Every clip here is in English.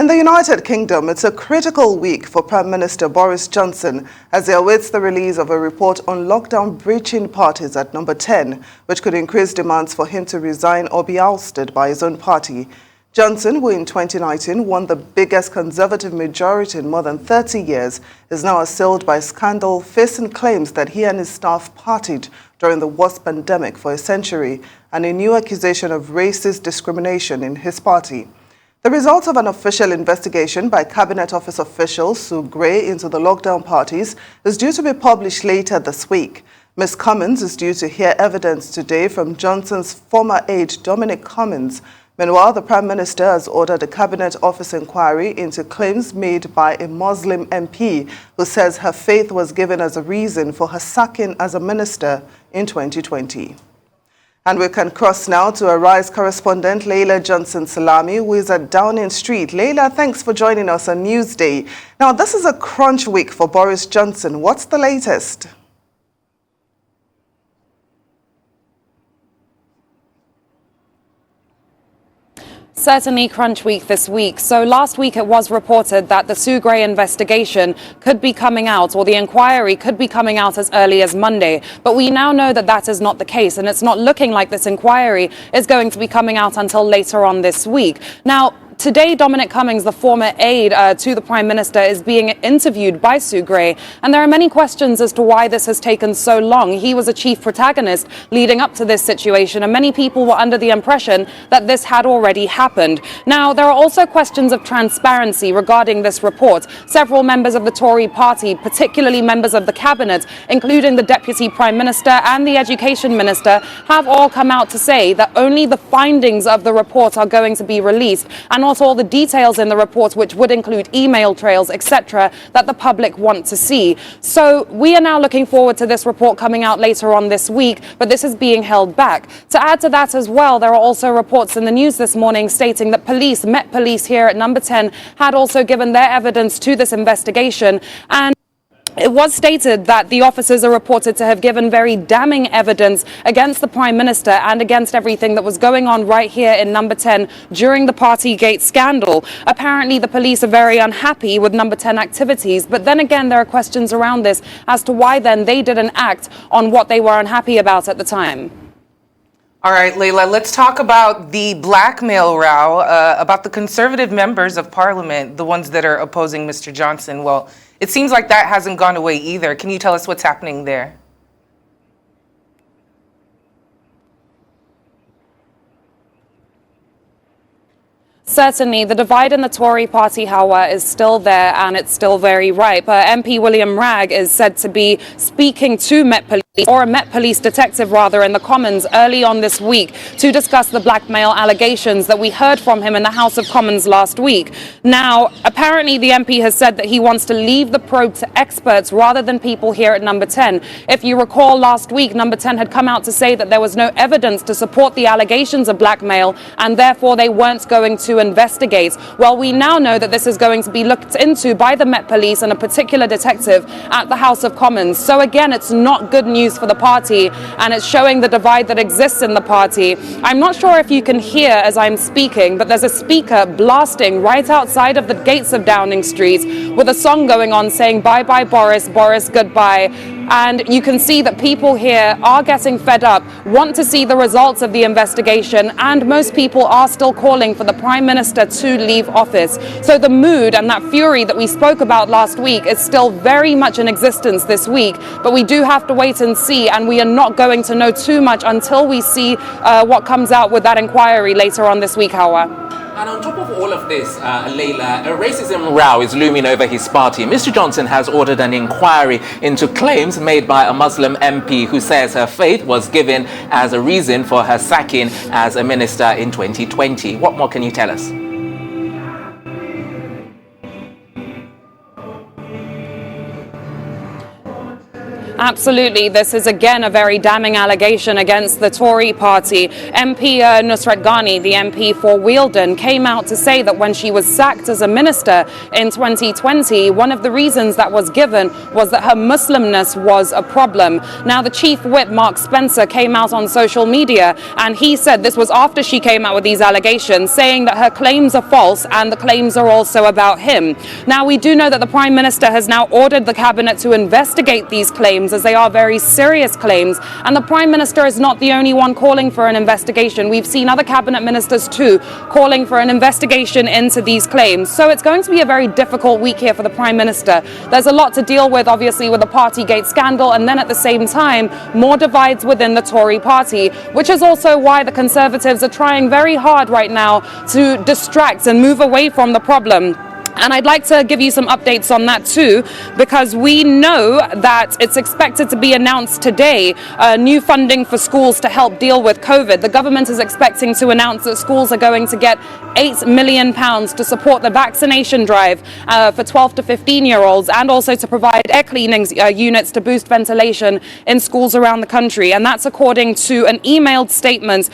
In the United Kingdom, it's a critical week for Prime Minister Boris Johnson as he awaits the release of a report on lockdown-breaching parties at number 10, which could increase demands for him to resign or be ousted by his own party. Johnson, who in 2019 won the biggest Conservative majority in more than 30 years, is now assailed by scandal, facing claims that he and his staff partied during the worst pandemic for a century and a new accusation of racist discrimination in his party. The result of an official investigation by Cabinet Office officials Sue Gray into the lockdown parties is due to be published later this week. Ms. Cummins is due to hear evidence today from Johnson's former aide Dominic Cummins. Meanwhile, the Prime Minister has ordered a Cabinet Office inquiry into claims made by a Muslim MP who says her faith was given as a reason for her sacking as a minister in 2020. And we can cross now to Arise correspondent Laila Johnson-Salami, who is at Downing Street. Laila, thanks for joining us on Newsday. Now, this is a crunch week for Boris Johnson. What's the latest? Certainly crunch week this week. So last week it was reported that the Sue Gray investigation could be coming out, or the inquiry could be coming out as early as Monday. But we now know that that is not the case, and it's not looking like this inquiry is going to be coming out until later on this week. Now, today, Dominic Cummings, the former aide to the Prime Minister, is being interviewed by Sue Gray. And there are many questions as to why this has taken so long. He was a chief protagonist leading up to this situation, and many people were under the impression that this had already happened. Now, there are also questions of transparency regarding this report. Several members of the Tory party, particularly members of the cabinet, including the Deputy Prime Minister and the Education Minister, have all come out to say that only the findings of the report are going to be released, and also all the details in the report, which would include email trails, etc., that the public want to see. So we are now looking forward to this report coming out later on this week, but this is being held back. To add to that as well, there are also reports in the news this morning stating that Met Police here at number 10 had also given their evidence to this investigation, and it was stated that the officers are reported to have given very damning evidence against the Prime Minister and against everything that was going on right here in number 10 during the partygate scandal. Apparently, the police are very unhappy with number 10 activities, but then again, there are questions around this as to why then they didn't act on what they were unhappy about at the time. All right, Laila, let's talk about the blackmail row, about the Conservative members of Parliament, the ones that are opposing Mr. Johnson. Well, it seems like that hasn't gone away either. Can you tell us what's happening there? Certainly, the divide in the Tory party, however, is still there, and it's still very ripe. MP William Ragg is said to be speaking to Met Police, or a Met Police detective rather, in the Commons early on this week to discuss the blackmail allegations that we heard from him in the House of Commons last week. Now, apparently the MP has said that he wants to leave the probe to experts rather than people here at number 10. If you recall, last week, number 10 had come out to say that there was no evidence to support the allegations of blackmail, and therefore they weren't going to investigate. Well, we now know that this is going to be looked into by the Met Police and a particular detective at the House of Commons. So again, it's not good news for the party, and it's showing the divide that exists in the party. I'm not sure if you can hear as I'm speaking, but there's a speaker blasting right outside of the gates of Downing Street with a song going on saying, "Bye bye Boris, Boris goodbye." And you can see that people here are getting fed up, want to see the results of the investigation, and most people are still calling for the Prime Minister to leave office. So the mood and that fury that we spoke about last week is still very much in existence this week, but we do have to wait and see, and we are not going to know too much until we see what comes out with that inquiry later on this week, however. And on top of all of this, Laila, a racism row is looming over his party. Mr. Johnson has ordered an inquiry into claims made by a Muslim MP who says her faith was given as a reason for her sacking as a minister in 2020. What more can you tell us? Absolutely. This is again a very damning allegation against the Tory party. MP Nusrat Ghani, the MP for Wealdon, came out to say that when she was sacked as a minister in 2020, one of the reasons that was given was that her Muslimness was a problem. Now, the chief whip, Mark Spencer, came out on social media and he said this was after she came out with these allegations, saying that her claims are false and the claims are also about him. Now, we do know that the Prime Minister has now ordered the Cabinet to investigate these claims, as they are very serious claims, and the Prime Minister is not the only one calling for an investigation. We've seen other Cabinet Ministers too calling for an investigation into these claims. So it's going to be a very difficult week here for the Prime Minister. There's a lot to deal with, obviously, with the partygate scandal, and then at the same time more divides within the Tory party, which is also why the Conservatives are trying very hard right now to distract and move away from the problem. And I'd like to give you some updates on that too, because we know that it's expected to be announced today, new funding for schools to help deal with COVID. The government is expecting to announce that schools are going to get £8 million to support the vaccination drive for 12 to 15-year-olds, and also to provide air cleaning units to boost ventilation in schools around the country. And that's according to an emailed statement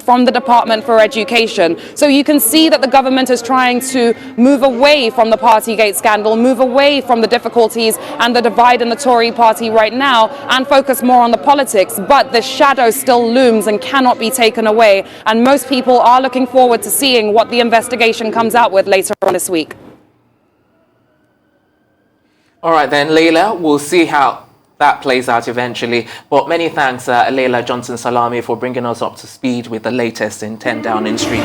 from the Department for Education. So you can see that the government is trying to move away from the partygate scandal, move away from the difficulties and the divide in the Tory party right now, and focus more on the politics. But the shadow still looms and cannot be taken away, and most people are looking forward to seeing what the investigation comes out with later on this week. All right then, Laila, we'll see how that plays out eventually. But many thanks, Laila Johnson-Salami, for bringing us up to speed with the latest in 10 Downing Street.